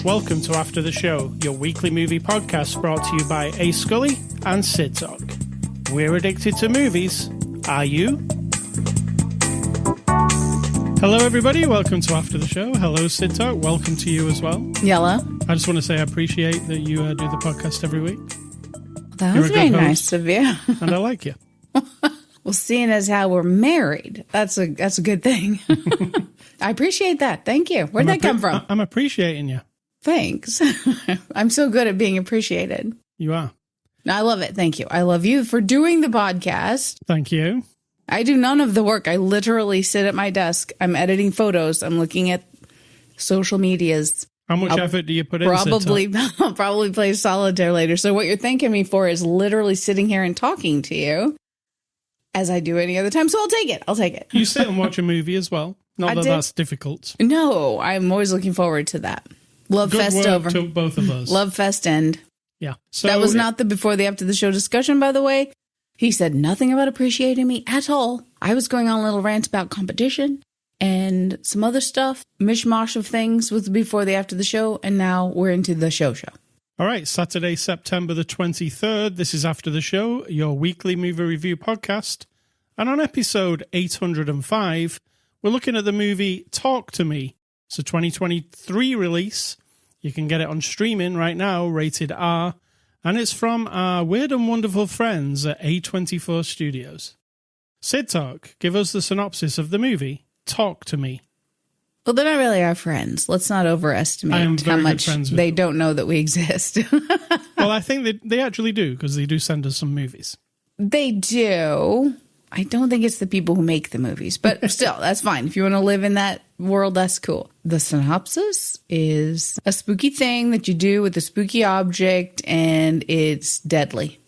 Welcome to After the Show, your weekly movie podcast brought to you by A. Scully and Sid Talk. We're addicted to movies. Are you? Hello, everybody. Welcome to After the Show. Hello, Sid Talk. Welcome to you as well. Yellow. I just want to say I appreciate that you do the podcast every week. That was very nice of you. And I like you. Well, seeing as how we're married, that's a good thing. I appreciate that. Thank you. Where'd that come from? I'm appreciating you. Thanks. I'm so good at being appreciated. You are. I love it. Thank you. I love you for doing the podcast. Thank you. I do none of the work. I literally sit at my desk. I'm editing photos. I'm looking at social medias. How much effort do you put in? I'll probably play solitaire later. So what you're thanking me for is literally sitting here and talking to you as I do any other time. So I'll take it. You sit and watch a movie as well. Not that that's difficult. No, I'm always looking forward to that. Love Good Fest work over. to both of us. Love Fest end. Yeah. So that was not the before the after the show discussion, by the way. He said nothing about appreciating me at all. I was going on a little rant about competition and some other stuff, mishmash of things with before the after the show, and now we're into the show. All right, Saturday, September the 23rd. This is After the Show, your weekly movie review podcast. And on episode 805, we're looking at the movie Talk to Me. It's a 2023 release. You can get it on streaming right now, rated R. And it's from our weird and wonderful friends at A24 Studios. Sid Talk, give us the synopsis of the movie Talk to Me. Well, they're not really our friends. Let's not overestimate how much they don't know that we exist. Well, I think they actually do, because they do send us some movies. They do. I don't think it's the people who make the movies, but still, that's fine. If you want to live in that world, that's cool. The synopsis is a spooky thing that you do with a spooky object, and it's deadly.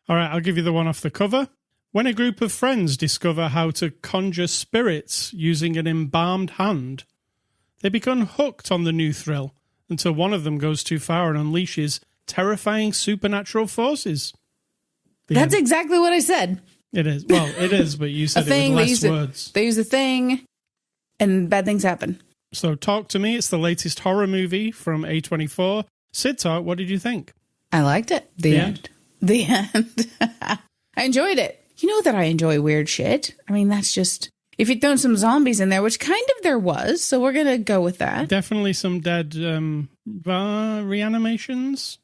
All right, I'll give you the one off the cover. When a group of friends discover how to conjure spirits using an embalmed hand, they become hooked on the new thrill until one of them goes too far and unleashes terrifying supernatural forces. That's exactly what I said. It is. Well, it is, but you said it with less words. They use a thing, and bad things happen. So Talk to Me. It's the latest horror movie from A24. Sid Talk, what did you think? I liked it. The end. The end. I enjoyed it. You know that I enjoy weird shit. I mean, that's just... If you'd thrown some zombies in there, which kind of there was, so we're going to go with that. Definitely some dead reanimations?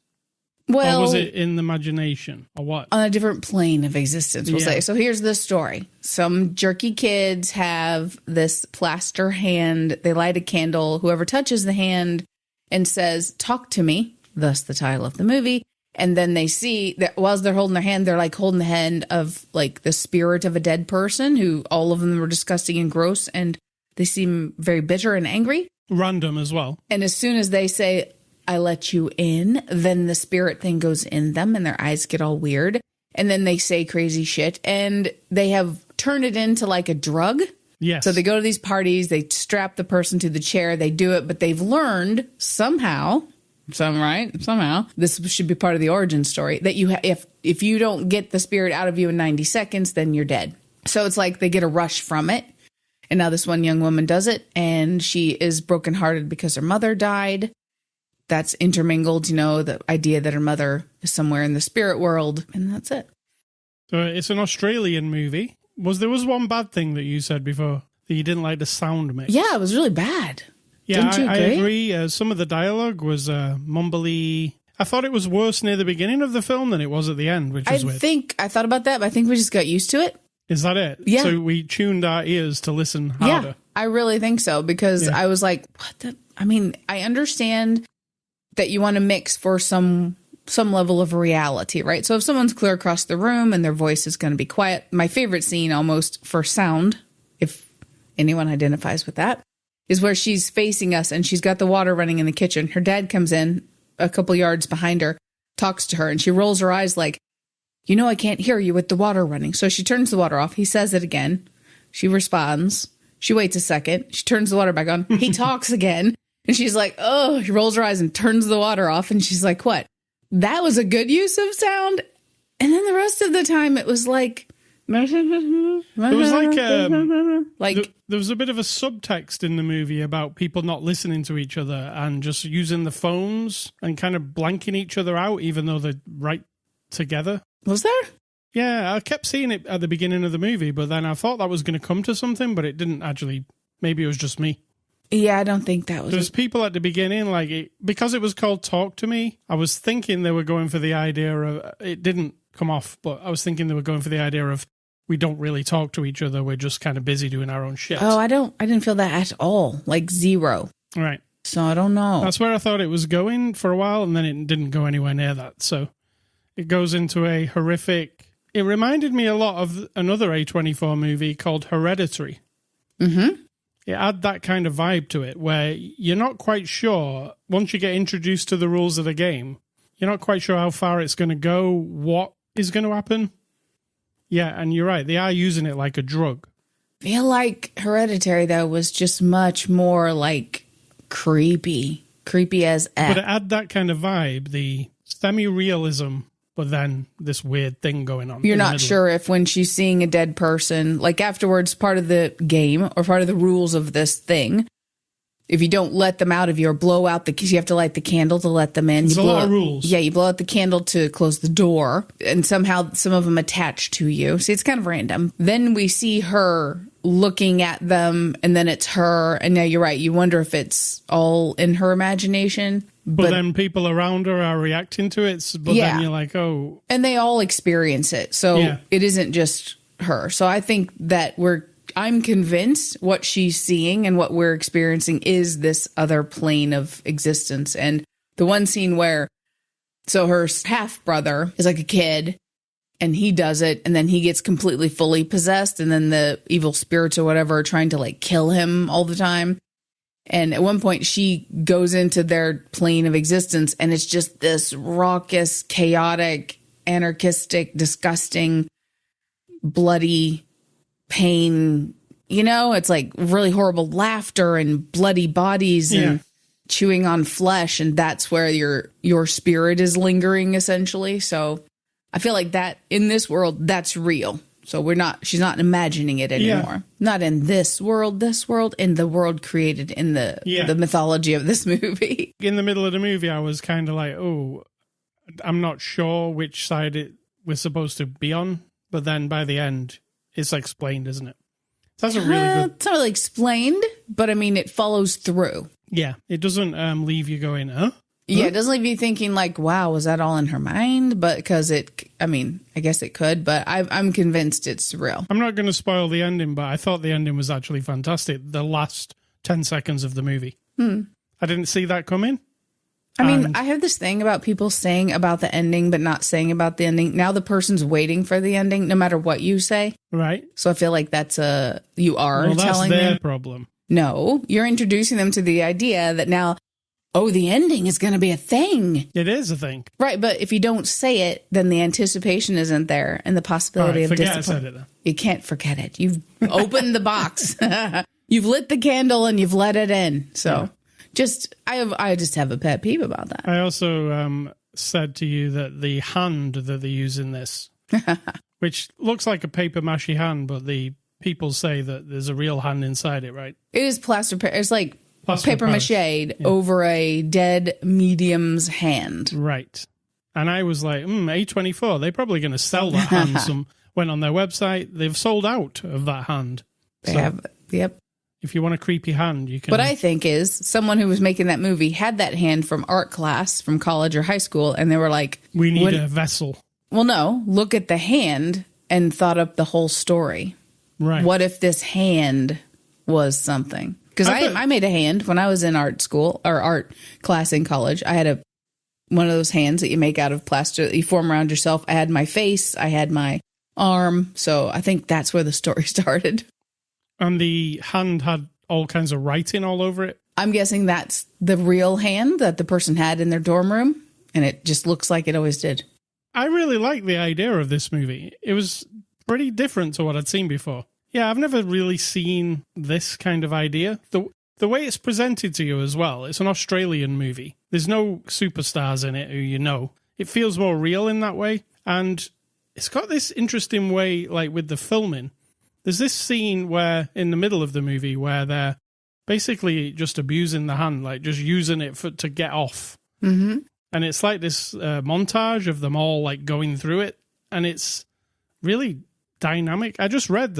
Well, or was it in the imagination, or what? On a different plane of existence, we'll say. So here's the story. Some jerky kids have this plaster hand. They light a candle. Whoever touches the hand and says, "Talk to me," thus the title of the movie. And then they see that whilst they're holding their hand, they're like holding the hand of like the spirit of a dead person who all of them were disgusting and gross. And they seem very bitter and angry. Random as well. And as soon as they say, "I let you in," then the spirit thing goes in them and their eyes get all weird. And then they say crazy shit. And they have turned it into like a drug. Yes. So they go to these parties, they strap the person to the chair, they do it, but they've learned somehow, this should be part of the origin story, that you if you don't get the spirit out of you in 90 seconds, then you're dead. So it's like they get a rush from it. And now this one young woman does it, and she is brokenhearted because her mother died. That's intermingled, the idea that her mother is somewhere in the spirit world, and that's it. So it's an Australian movie. There was one bad thing that you said before, that you didn't like the sound mix. Yeah, it was really bad. Yeah, I agree. Some of the dialogue was mumbly. I thought it was worse near the beginning of the film than it was at the end, which is weird. I thought about that, but I think we just got used to it. Is that it? Yeah. So we tuned our ears to listen harder. Yeah, I really think so, because I was like, what the... I mean, I understand that you want to mix for some level of reality, right? So if someone's clear across the room and their voice is going to be quiet, my favorite scene almost for sound, if anyone identifies with that, is where she's facing us and she's got the water running in the kitchen. Her dad comes in a couple yards behind her, talks to her, and she rolls her eyes like, I can't hear you with the water running. So she turns the water off. He says it again. She responds. She waits a second. She turns the water back on. He talks again. And she's like, oh, she rolls her eyes and turns the water off. And she's like, what? That was a good use of sound. And then the rest of the time it was like There was there was a bit of a subtext in the movie about people not listening to each other and just using the phones and kind of blanking each other out, even though they're right together. Was there? Yeah, I kept seeing it at the beginning of the movie, but then I thought that was going to come to something, but it didn't actually. Maybe it was just me. Yeah, I don't think that was. There's people at the beginning, because it was called Talk to Me, I was thinking they were going for the idea of, it didn't come off, but I was thinking they were going for the idea of, we don't really talk to each other, we're just kind of busy doing our own shit. Oh, I didn't feel that at all. Like zero. Right. So I don't know. That's where I thought it was going for a while, and then it didn't go anywhere near that. So it goes into a horrific... It reminded me a lot of another A24 movie called Hereditary. Mm-hmm. It had that kind of vibe to it, where you're not quite sure, once you get introduced to the rules of the game, you're not quite sure how far it's going to go, what is going to happen. Yeah, and you're right, they are using it like a drug. I feel like Hereditary, though, was just much more, like, creepy. Creepy as F. But it had that kind of vibe, the semi-realism, but then this weird thing going on. You're not sure if when she's seeing a dead person, like afterwards, part of the game or part of the rules of this thing, if you don't let them out of you or blow out because you have to light the candle to let them in. There's a lot of rules. Yeah, you blow out the candle to close the door, and somehow some of them attach to you. See, it's kind of random. Then we see her looking at them, and then it's her. And now you're right. You wonder if it's all in her imagination. But then people around her are reacting to it. But then you're like, oh. And they all experience it. So it isn't just her. So I think that I'm convinced what she's seeing and what we're experiencing is this other plane of existence. And the one scene where, so her half brother is like a kid and he does it, and then he gets completely fully possessed, and then the evil spirits or whatever are trying to like kill him all the time. And at one point she goes into their plane of existence, and it's just this raucous, chaotic, anarchistic, disgusting, bloody pain. You know, it's like really horrible laughter and bloody bodies and chewing on flesh. And that's where your spirit is lingering, essentially. So I feel like that in this world, that's real. So she's not imagining it anymore. Yeah. Not in this world, in the world created in the mythology of this movie. In the middle of the movie, I was kind of like, oh, I'm not sure which side we're supposed to be on. But then by the end, it's explained, isn't it? So that's a really good... It's not really explained, but I mean, it follows through. Yeah, it doesn't leave you going, huh? Yeah, it doesn't leave you thinking like, wow, was that all in her mind? But because I guess it could, but I'm convinced it's real. I'm not going to spoil the ending, but I thought the ending was actually fantastic. The last 10 seconds of the movie. I didn't see that coming. I mean, I have this thing about people saying about the ending, but not saying about the ending. Now the person's waiting for the ending, no matter what you say. Right. So I feel like you are telling them. That's their problem. No, you're introducing them to the idea that now, oh, the ending is going to be a thing. It is a thing. Right, but if you don't say it, then the anticipation isn't there and the possibility of disappointment. You can't forget it. You've opened the box. You've lit the candle and you've let it in. So I just have a pet peeve about that. I also said to you that the hand that they use in this, which looks like a paper mache hand, but the people say that there's a real hand inside it, right? It is plaster. It's like paper mache over a dead medium's hand. Right. And I was like, A24, they're probably going to sell that hand. Went on their website. They've sold out of that hand. They have, yep. If you want a creepy hand, you can. What I think is someone who was making that movie had that hand from art class from college or high school, and they were like, we need a vessel. Well, no, look at the hand and thought up the whole story. Right. What if this hand was something? Because I made a hand when I was in art school or art class in college. I had one of those hands that you make out of plaster that you form around yourself. I had my face. I had my arm. So I think that's where the story started. And the hand had all kinds of writing all over it. I'm guessing that's the real hand that the person had in their dorm room. And it just looks like it always did. I really like the idea of this movie. It was pretty different to what I'd seen before. Yeah, I've never really seen this kind of idea. The way it's presented to you as well, it's an Australian movie. There's no superstars in it who you know. It feels more real in that way. And it's got this interesting way, like with the filming. There's this scene where, in the middle of the movie, where they're basically just abusing the hand, like just using it to get off. Mm-hmm. And it's like this montage of them all like going through it. And it's really dynamic. I just read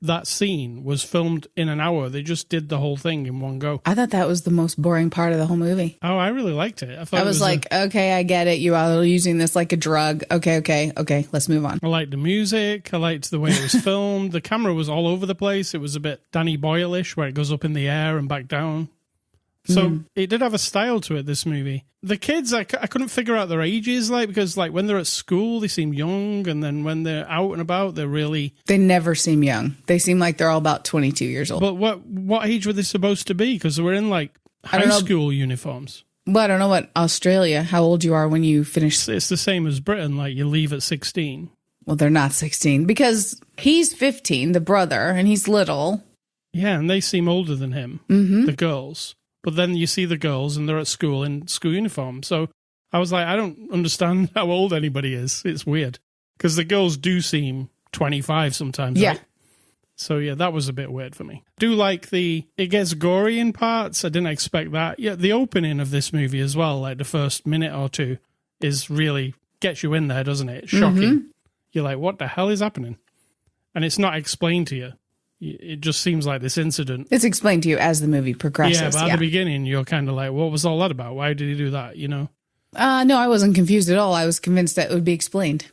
that scene was filmed in an hour. They just did the whole thing in one go. I thought that was the most boring part of the whole movie. Oh, I really liked it. I was like, okay, I get it. You are using this like a drug. Okay, let's move on. I liked the music. I liked the way it was filmed. The camera was all over the place. It was a bit Danny Boyle-ish, where it goes up in the air and back down. So it did have a style to it, this movie. The kids, I couldn't figure out their ages, because when they're at school, they seem young, and then when they're out and about, they never seem young. They seem like they're all about 22 years old. But what age were they supposed to be? Because they were in high school uniforms. Well, I don't know what Australia, how old you are when you finish. It's the same as Britain, you leave at 16. Well, they're not 16, because he's 15, the brother, and he's little. Yeah, and they seem older than him, the girls. But then you see the girls and they're at school in school uniform. So I was like, I don't understand how old anybody is. It's weird. Because the girls do seem 25 sometimes. Yeah. Right? So yeah, that was a bit weird for me. Do like it gets gory in parts. I didn't expect that. Yeah, the opening of this movie as well, like the first minute or two, is really gets you in there, doesn't it? It's shocking. You're like, what the hell is happening? And it's not explained to you. It just seems like this incident. It's explained to you as the movie progresses. Yeah, but at the beginning, you're kind of like, what was all that about? Why did he do that, No, I wasn't confused at all. I was convinced that it would be explained.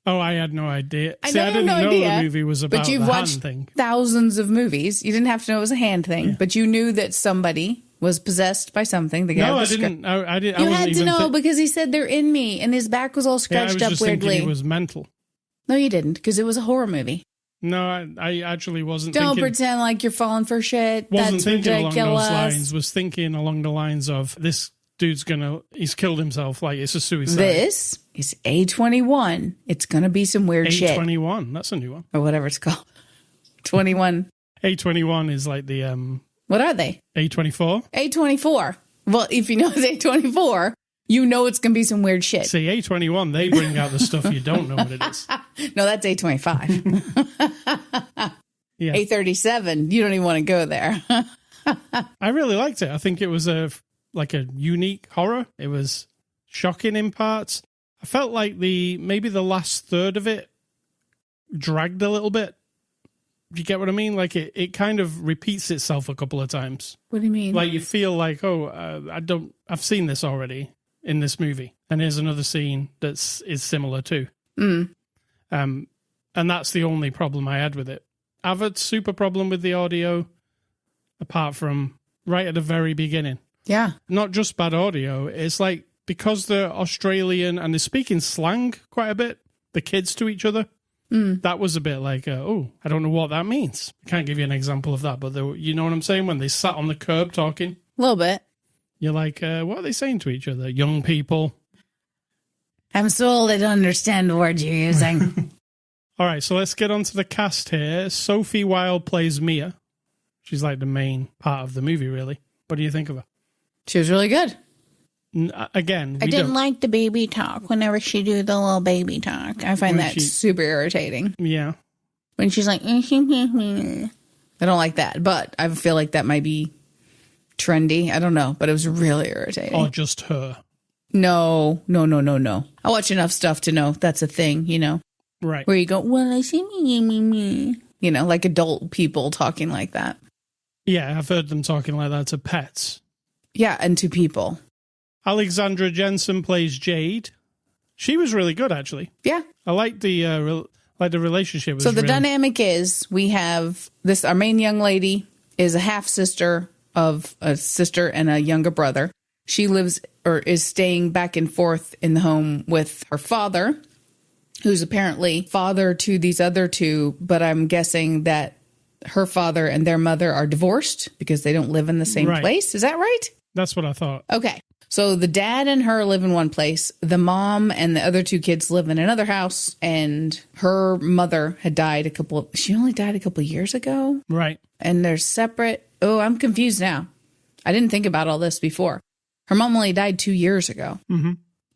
Oh, I had no idea. I didn't know the movie was about but you've the watched hand thing. Thousands of movies. You didn't have to know it was a hand thing, but you knew that somebody was possessed by something. The guy No, I didn't. I didn't. You had to know because he said they're in me, and his back was all scratched I was up just weirdly. Thinking he was mental. No, you didn't, because it was a horror movie. No, I actually wasn't. Don't pretend like you're falling for shit. Wasn't That's thinking ridiculous. along those lines. Was thinking along the lines of this dude's he's killed himself. Like it's a suicide. This is A21. It's gonna be some weird shit. A21. That's a new one, or whatever it's called. 21. A21 is like the What are they? A24. A24. Well, if you know it's A24. You know it's going to be some weird shit. See, A21, they bring out the stuff you don't know what it is. No, that's A25. Yeah. A37, you don't even want to go there. I really liked it. I think it was a unique horror. It was shocking in parts. I felt like maybe the last third of it dragged a little bit. Do you get what I mean? Like it kind of repeats itself a couple of times. What do you mean? Like you feel like, I've seen this already in this movie, and here's another scene is similar too. And that's the only problem I had with it. I've had super problem with the audio, apart from right at the very beginning. Yeah, not just bad audio. It's like because they're Australian and they're speaking slang quite a bit, the kids to each other. That was a bit like, I don't know what that means. I can't give you an example of that, but you know what I'm saying? When they sat on the curb talking, a little bit. You're like, what are they saying to each other? Young people. I'm so old I don't understand the words you're using. All right, so let's get on to the cast here. Sophie Wilde plays Mia. She's like the main part of the movie, really. What do you think of her? She was really good. Again, I didn't like the baby talk whenever she do the little baby talk. I find that super irritating. Yeah. When she's like, I don't like that, but I feel like that might be trendy. I don't know, but it was really irritating. Or just her. No. I watch enough stuff to know that's a thing, Right. Where you go, well, I see me. Like adult people talking like that. Yeah, I've heard them talking like that to pets. Yeah, and to people. Alexandra Jensen plays Jade. She was really good, actually. Yeah. I like the relationship. So the dynamic is we have our main young lady is a half sister of a sister and a younger brother. She lives or is staying back and forth in the home with her father, who's apparently father to these other two, but I'm guessing that her father and their mother are divorced because they don't live in the same place. Is that right? That's what I thought. Okay. So the dad and her live in one place. The mom and the other two kids live in another house. And her mother had died she only died a couple of years ago. Right. And they're separate. Oh, I'm confused now. I didn't think about all this before. Her mom only died 2 years ago. Mm-hmm.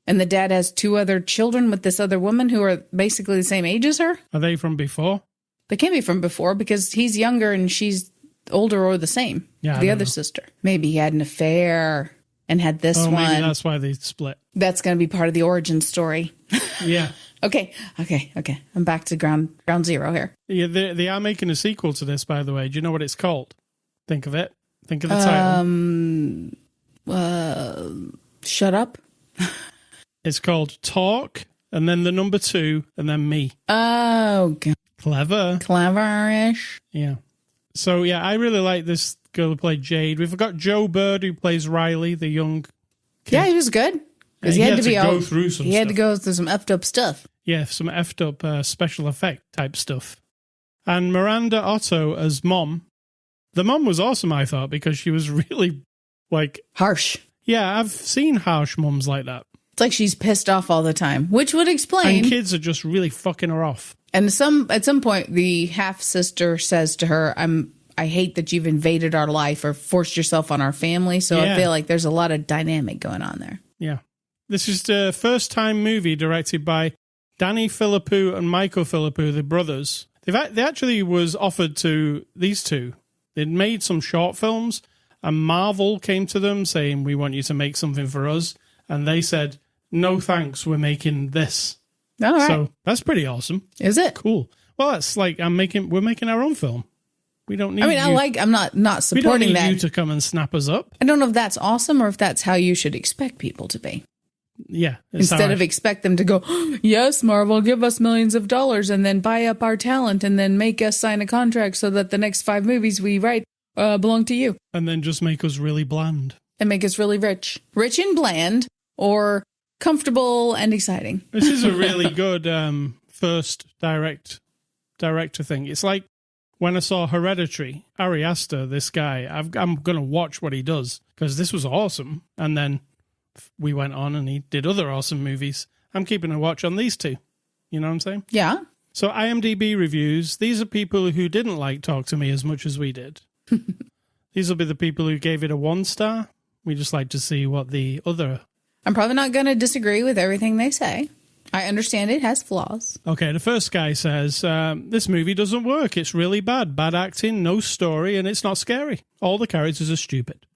And the dad has 2 other children with this other woman who are basically the same age as her. Are they from before? They can't be from before because he's younger and she's older or the same. Yeah, the other sister. Maybe he had an affair and had this one. Maybe that's why they split. That's going to be part of the origin story. Yeah. Okay. I'm back to ground zero here. Yeah, they are making a sequel to this, by the way. Do you know what it's called? Think of it. Think of the title. Shut up. It's called Talk, and then the number 2, and then me. Oh, God. Clever. Clever-ish. Yeah. So, yeah, I really like this girl who played Jade. We've got Joe Bird, who plays Riley, the young kid. Yeah, he was good. Because he had to go through some stuff. He had to go through some effed up stuff. Yeah, some effed up special effect type stuff. And Miranda Otto as Mom. The mom was awesome, I thought, because she was really, like... harsh. Yeah, I've seen harsh mums like that. It's like she's pissed off all the time, which would explain... And kids are just really fucking her off. And at some point, the half-sister says to her, I hate that you've invaded our life or forced yourself on our family. So I feel like there's a lot of dynamic going on there. Yeah. This is the first-time movie directed by Danny Philippou and Michael Philippou, the brothers. They actually was offered to these two. They'd made some short films, and Marvel came to them saying, we want you to make something for us. And they said, no thanks, we're making this. All right. So that's pretty awesome. Is it? Cool. Well, that's like we're making our own film. We don't need I'm not supporting that. We don't need you to come and snap us up. I don't know if that's awesome or if that's how you should expect people to be. Yeah. Instead of expect them to go, yes, Marvel, give us millions of dollars and then buy up our talent and then make us sign a contract so that the next 5 movies we write belong to you. And then just make us really bland. And make us really rich. Rich and bland or comfortable and exciting. This is a really good first director thing. It's like when I saw Hereditary, Ari Aster, this guy, I'm going to watch what he does because this was awesome. And then we went on and he did other awesome movies. I'm keeping a watch on these two. You know what I'm saying? Yeah. So IMDb reviews, these are people who didn't like Talk to Me as much as we did. These will be the people who gave it a 1 star. We just like to see what the other... I'm probably not going to disagree with everything they say. I understand it has flaws. Okay, the first guy says, this movie doesn't work. It's really bad. Bad acting, no story, and it's not scary. All the characters are stupid.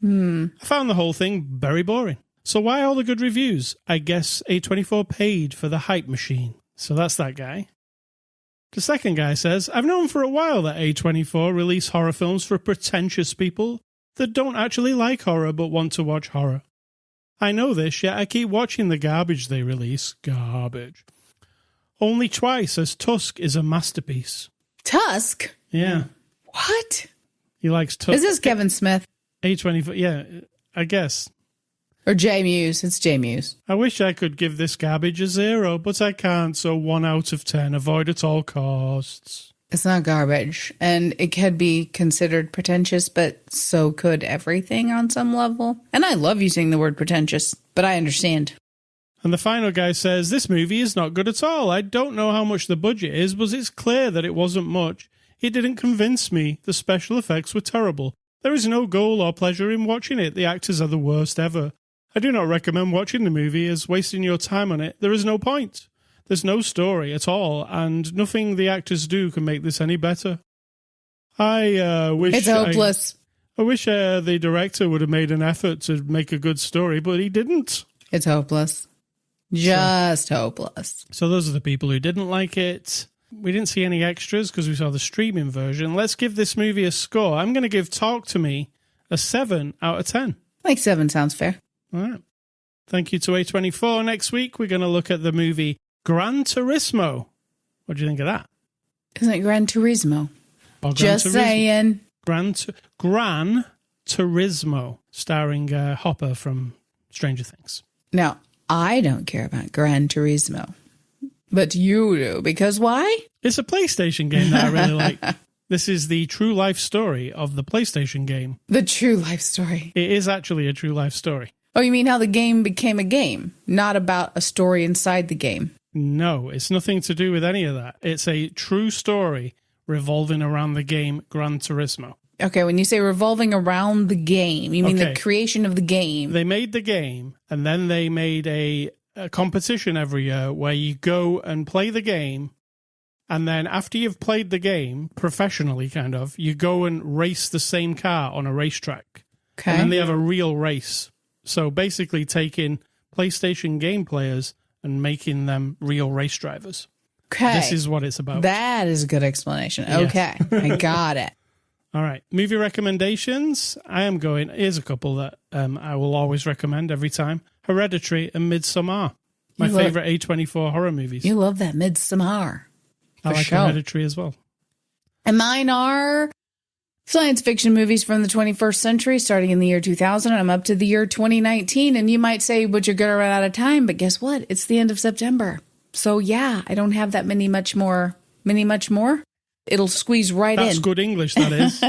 I found the whole thing very boring. So why all the good reviews? I guess A24 paid for the hype machine. So that's that guy. The second guy says, I've known for a while that A24 release horror films for pretentious people that don't actually like horror but want to watch horror. I know this, yet I keep watching the garbage they release. Garbage. Only twice, as Tusk is a masterpiece. Tusk? Yeah. What? He likes Tusk. Is this Kevin Smith? A24, yeah, I guess. Or J Muse. It's J Muse. I wish I could give this garbage a 0, but I can't, so 1 out of 10. Avoid at all costs. It's not garbage, and it could be considered pretentious, but so could everything on some level. And I love using the word pretentious, but I understand. And the final guy says, this movie is not good at all. I don't know how much the budget is, but it's clear that it wasn't much. It didn't convince me. The special effects were terrible. There is no goal or pleasure in watching it. The actors are the worst ever. I do not recommend watching the movie as wasting your time on it. There is no point. There's no story at all, and nothing the actors do can make this any better. I wish... It's hopeless. I wish the director would have made an effort to make a good story, but he didn't. It's hopeless. Just hopeless. So those are the people who didn't like it. We didn't see any extras because we saw the streaming version. Let's give this movie a score. I'm going to give Talk to Me a 7 out of 10. I think 7 sounds fair. All right. Thank you to A24. Next week, we're going to look at the movie Gran Turismo. What do you think of that? Isn't it Gran Turismo? Just Turismo. Saying. Gran Turismo, starring Hopper from Stranger Things. Now, I don't care about Gran Turismo, but you do, because why? It's a PlayStation game that I really like. This is the true life story of the PlayStation game. The true life story. It is actually a true life story. Oh, you mean how the game became a game, not about a story inside the game? No, it's nothing to do with any of that. It's a true story revolving around the game Gran Turismo. Okay, when you say revolving around the game, you mean the creation of the game. They made the game, and then they made a competition every year where you go and play the game, and then after you've played the game, professionally kind of, you go and race the same car on a racetrack. Okay. And then they have a real race. So basically taking PlayStation game players and making them real race drivers. Okay. This is what it's about. That is a good explanation. Okay, yes. I got it. All right. Movie recommendations. Here's a couple that I will always recommend every time. Hereditary and Midsommar. My favorite A24 horror movies. You love that Midsommar. I like Hereditary as well. And mine are science fiction movies from the 21st century, starting in the year 2000. I'm up to the year 2019. And you might say, but you're going to run out of time. But guess what? It's the end of September. So, yeah, I don't have that many much more. It'll squeeze right in. That's good English, that is.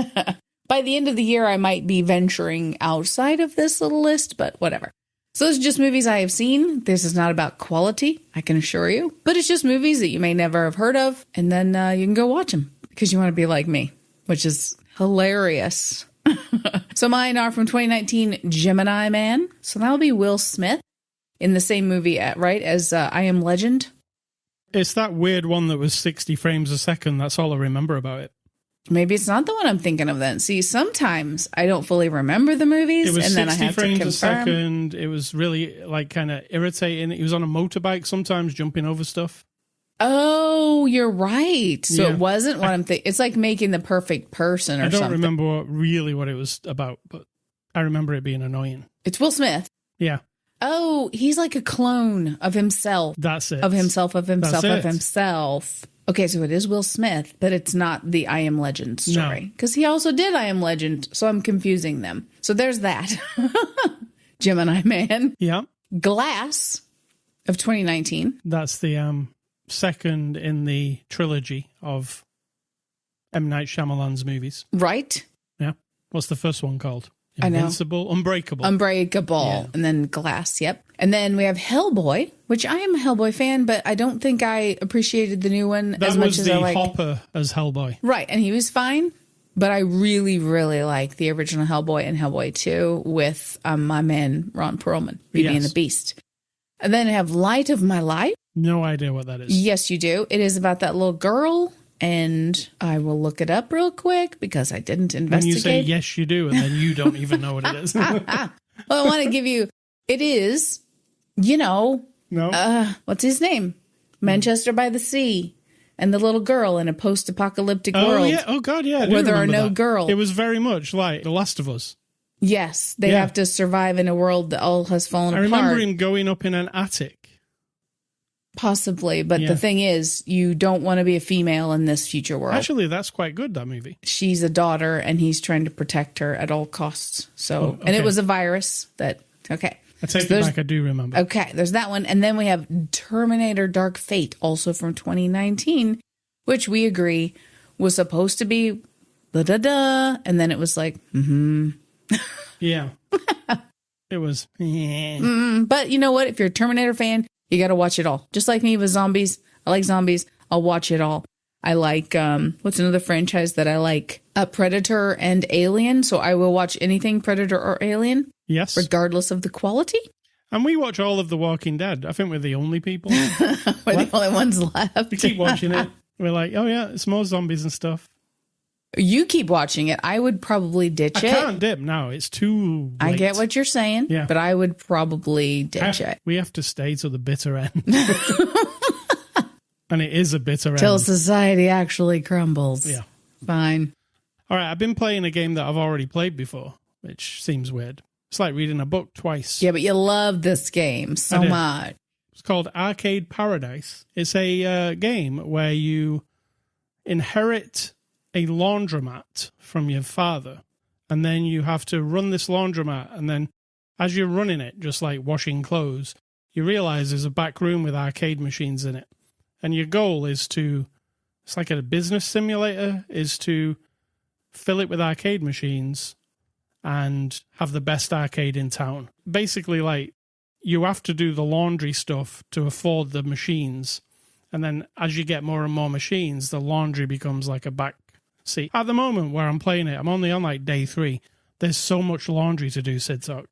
By the end of the year, I might be venturing outside of this little list, but whatever. So those are just movies I have seen. This is not about quality, I can assure you. But it's just movies that you may never have heard of. And then you can go watch them because you want to be like me, which is hilarious. So mine are from 2019, Gemini Man. So that'll be Will Smith in the same movie, right, as I Am Legend. It's that weird one that was 60 frames a second. That's all I remember about it. Maybe it's not the one I'm thinking of then. See, sometimes I don't fully remember the movies. It was and 60 then I have frames to confirm. a second. It was really like kind of irritating. He was on a motorbike sometimes jumping over stuff. Oh, you're right. So it wasn't what I'm thinking. It's like Making the Perfect Person or something. I don't remember what it was about, but I remember it being annoying. It's Will Smith. Yeah. Oh, he's like a clone of himself. That's it. Of himself. Okay, so it is Will Smith, but it's not the I Am Legend story. Because he also did I Am Legend, so I'm confusing them. So there's that. Gemini Man. Yeah. Glass of 2019. That's the second in the trilogy of M. Night Shyamalan's movies. Right. Yeah. What's the first one called? Invincible? Unbreakable. Yeah. And then Glass, yep. And then we have Hellboy, which I am a Hellboy fan, but I don't think I appreciated the new one as much as I like. That was the Hopper as Hellboy. Right, and he was fine, but I really, really like the original Hellboy and Hellboy 2 with my man Ron Perlman, Beauty and the Beast. And then I have Light of My Life. No idea what that is. Yes, you do. It is about that little girl. And I will look it up real quick because I didn't investigate. When you say yes, you do, and then you don't even know what it is. Well, I want to give you, it is, what's his name? Manchester by the Sea. And the little girl in a post-apocalyptic world. Yeah. Oh, God, yeah. Where there are no girls. It was very much like The Last of Us. Yes. They have to survive in a world that all has fallen apart. I remember him going up in an attic. Possibly, but the thing is, you don't want to be a female in this future world. Actually, that's quite good, that movie. She's a daughter, and he's trying to protect her at all costs. So, and it was a virus that, I take it back, I do remember. Okay, there's that one. And then we have Terminator Dark Fate, also from 2019, which we agree was supposed to be da-da-da, and then it was like, Yeah. It was, But you know what? If you're a Terminator fan, you got to watch it all. Just like me with zombies. I like zombies. I'll watch it all. I like, what's another franchise that I like? Predator and Alien. So I will watch anything Predator or Alien. Yes. Regardless of the quality. And we watch all of The Walking Dead. I think we're the only people. We're the only ones left. We keep watching it. We're like, oh yeah, it's more zombies and stuff. You keep watching it. I would probably ditch it. I can't dip now. It's too late. I get what you're saying, but I would probably ditch it. We have to stay to the bitter end. And it is a bitter end. Till society actually crumbles. Yeah. Fine. All right, I've been playing a game that I've already played before, which seems weird. It's like reading a book twice. Yeah, but you love this game so much. It's called Arcade Paradise. It's a game where you inherit a laundromat from your father, and then you have to run this laundromat, and then as you're running it, just like washing clothes, you realize there's a back room with arcade machines in it, and your goal is to, it's like a business simulator, is to fill it with arcade machines and have the best arcade in town. Basically, like, you have to do the laundry stuff to afford the machines, and then as you get more and more machines, the laundry becomes like a back See, at the moment where I'm playing it, I'm only on like day 3. There's so much laundry to do, Sid Talk.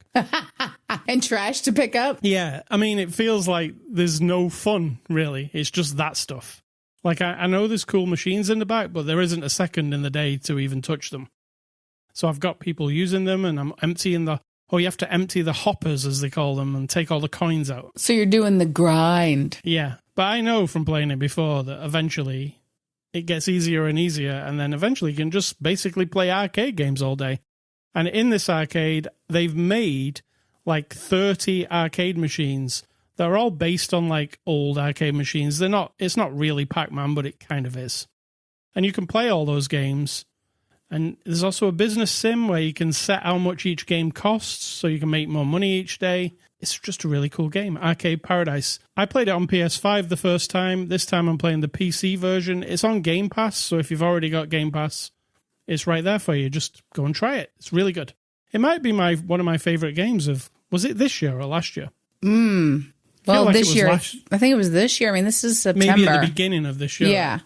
And trash to pick up? Yeah, I mean, it feels like there's no fun, really. It's just that stuff. Like, I know there's cool machines in the back, but there isn't a second in the day to even touch them. So I've got people using them, and I'm emptying you have to empty the hoppers, as they call them, and take all the coins out. So you're doing the grind. Yeah, but I know from playing it before that eventually it gets easier and easier, and then eventually you can just basically play arcade games all day. And in this arcade, they've made like 30 arcade machines that are all based on like old arcade machines. It's not really Pac-Man, but it kind of is. And you can play all those games. And there's also a business sim where you can set how much each game costs so you can make more money each day. It's just a really cool game, Arcade Paradise. I played it on PS5 the first time. This time I'm playing the PC version. It's on Game Pass, so if you've already got Game Pass, it's right there for you. Just go and try it. It's really good. It might be one of my favorite games was it this year or last year? Well, like this year. I think it was this year. I mean, this is September. Maybe at the beginning of this year. Yeah.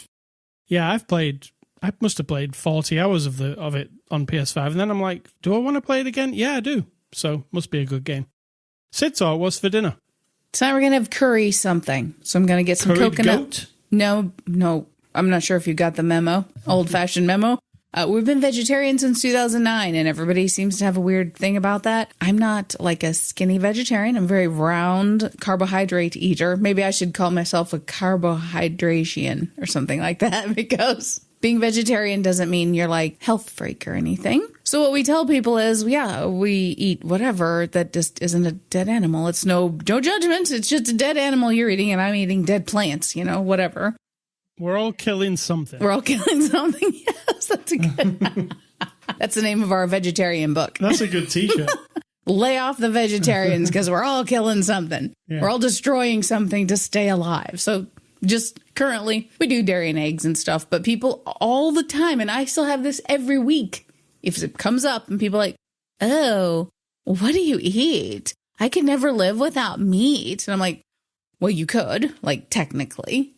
Yeah, I must have played 40 hours of it on PS5, and then I'm like, do I want to play it again? Yeah, I do. So, must be a good game. Sid Talk, what's for dinner? Tonight we're going to have curry something. So I'm going to get some Curried coconut. Goat? No. I'm not sure if you got the memo. Old-fashioned memo. We've been vegetarian since 2009, and everybody seems to have a weird thing about that. I'm not like a skinny vegetarian. I'm a very round carbohydrate eater. Maybe I should call myself a carbohydration or something like that, because being vegetarian doesn't mean you're like health freak or anything. So what we tell people is, we eat whatever that just isn't a dead animal. It's no judgment. It's just a dead animal you're eating, and I'm eating dead plants, whatever. We're all killing something. We're all killing something. Yes, that's a good. That's the name of our vegetarian book. That's a good t-shirt. Lay off the vegetarians, because we're all killing something. Yeah. We're all destroying something to stay alive. So just currently, we do dairy and eggs and stuff, but people all the time, and I still have this every week, if it comes up and people are like, oh, what do you eat? I could never live without meat. And I'm like, well, you could, like, technically.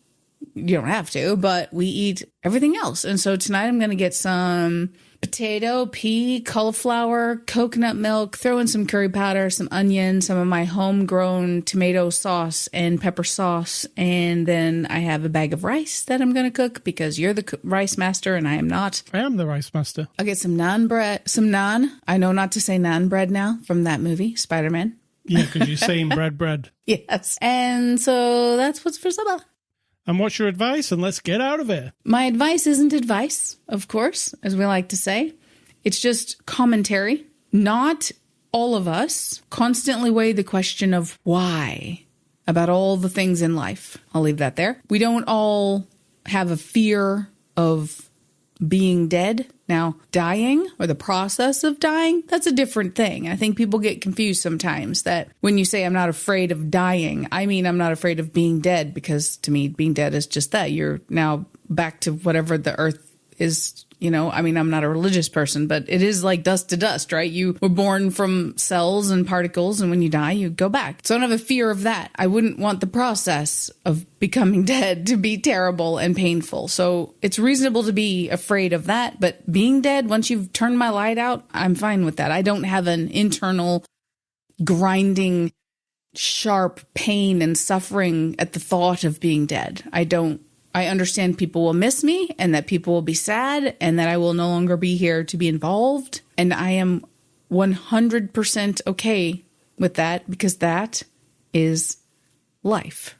You don't have to, but we eat everything else. And so tonight I'm going to get some potato, pea, cauliflower, coconut milk, throw in some curry powder, some onion, some of my homegrown tomato sauce and pepper sauce. And then I have a bag of rice that I'm going to cook, because you're the rice master and I am not. I am the rice master. I'll get some naan bread, some naan. I know not to say naan bread now from that movie, Spider-Man. Yeah, because you're saying bread. Yes. And so that's what's for supper. And what's your advice? And let's get out of it. My advice isn't advice, of course, as we like to say. It's just commentary. Not all of us constantly weigh the question of why about all the things in life. I'll leave that there. We don't all have a fear of being dead. Now, dying, or the process of dying, that's a different thing. I think people get confused sometimes that when you say I'm not afraid of dying, I mean I'm not afraid of being dead, because to me, being dead is just that. You're now back to whatever the earth is, I mean, I'm not a religious person, but it is like dust to dust, right? You were born from cells and particles, and when you die, you go back. So I don't have a fear of that. I wouldn't want the process of becoming dead to be terrible and painful. So it's reasonable to be afraid of that. But being dead, once you've turned my light out, I'm fine with that. I don't have an internal grinding, sharp pain and suffering at the thought of being dead. I understand people will miss me, and that people will be sad, and that I will no longer be here to be involved. And I am 100% okay with that, because that is life.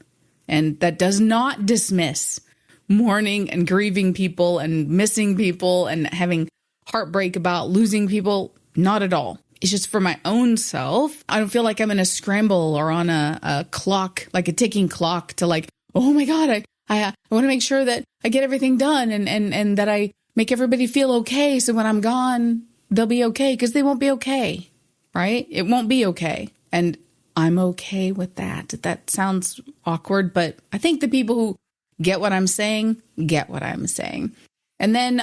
And that does not dismiss mourning and grieving people and missing people and having heartbreak about losing people. Not at all. It's just for my own self. I don't feel like I'm in a scramble or on a clock, like a ticking clock, to like, oh my God, I want to make sure that I get everything done and that I make everybody feel okay. So when I'm gone, they'll be okay, because they won't be okay, right? It won't be okay. And I'm okay with that. That sounds awkward, but I think the people who get what I'm saying, get what I'm saying. And then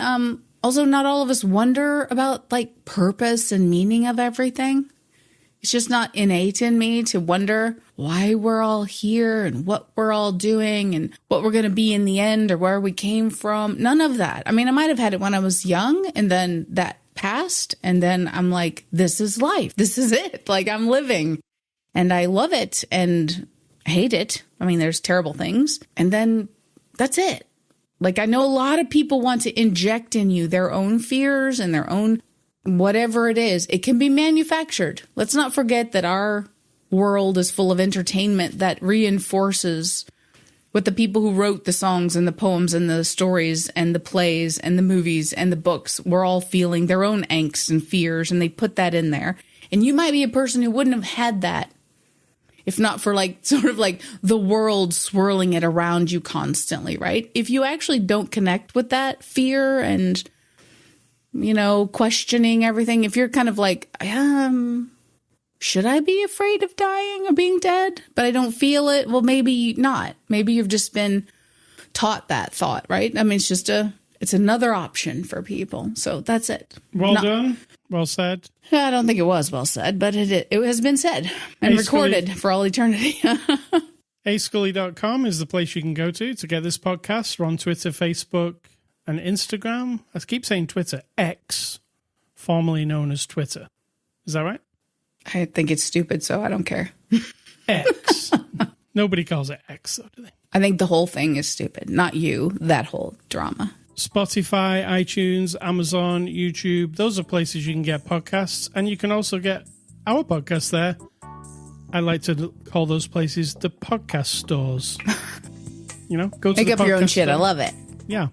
also, not all of us wonder about like purpose and meaning of everything. It's just not innate in me to wonder why we're all here and what we're all doing and what we're going to be in the end or where we came from. None of that. I mean, I might have had it when I was young and then that passed. And then I'm like, this is life. This is it. Like, I'm living and I love it and hate it. I mean, there's terrible things. And then that's it. Like, I know a lot of people want to inject in you their own fears and their own whatever it is. It can be manufactured. Let's not forget that our world is full of entertainment that reinforces what the people who wrote the songs and the poems and the stories and the plays and the movies and the books were all feeling their own angst and fears, and they put that in there. And you might be a person who wouldn't have had that if not for like sort of like the world swirling it around you constantly, right? If you actually don't connect with that fear and, you know, questioning everything, if you're kind of like, should I be afraid of dying or being dead? But I don't feel it. Well, maybe not. Maybe you've just been taught that thought, right? I mean, it's another option for people. So that's it. Well done. Well said. I don't think it was well said, but it has been said and recorded for all eternity. ascully.com is the place you can go to get this podcast. We're on Twitter, Facebook, and Instagram. I keep saying Twitter. X, formerly known as Twitter. Is that right? I think it's stupid, so I don't care. X. Nobody calls it X, though, do they? I think the whole thing is stupid. Not you, that whole drama. Spotify, iTunes, Amazon, YouTube. Those are places you can get podcasts. And you can also get our podcast there. I like to call those places the podcast stores. You know, go to Make the up your own shit. store. I love it. Yeah.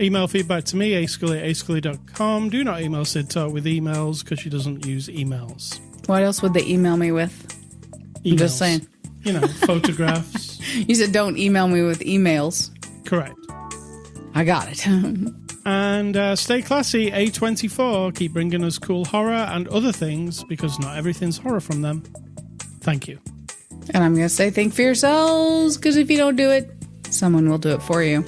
Email feedback to me, ascully@ascully.com. Do not email Sid Talk with emails because she doesn't use emails. What else would they email me with? Emails. I'm just saying. You know, photographs. You said don't email me with emails. Correct. I got it. And stay classy, A24. Keep bringing us cool horror and other things because not everything's horror from them. Thank you. And I'm going to say think for yourselves because if you don't do it, someone will do it for you.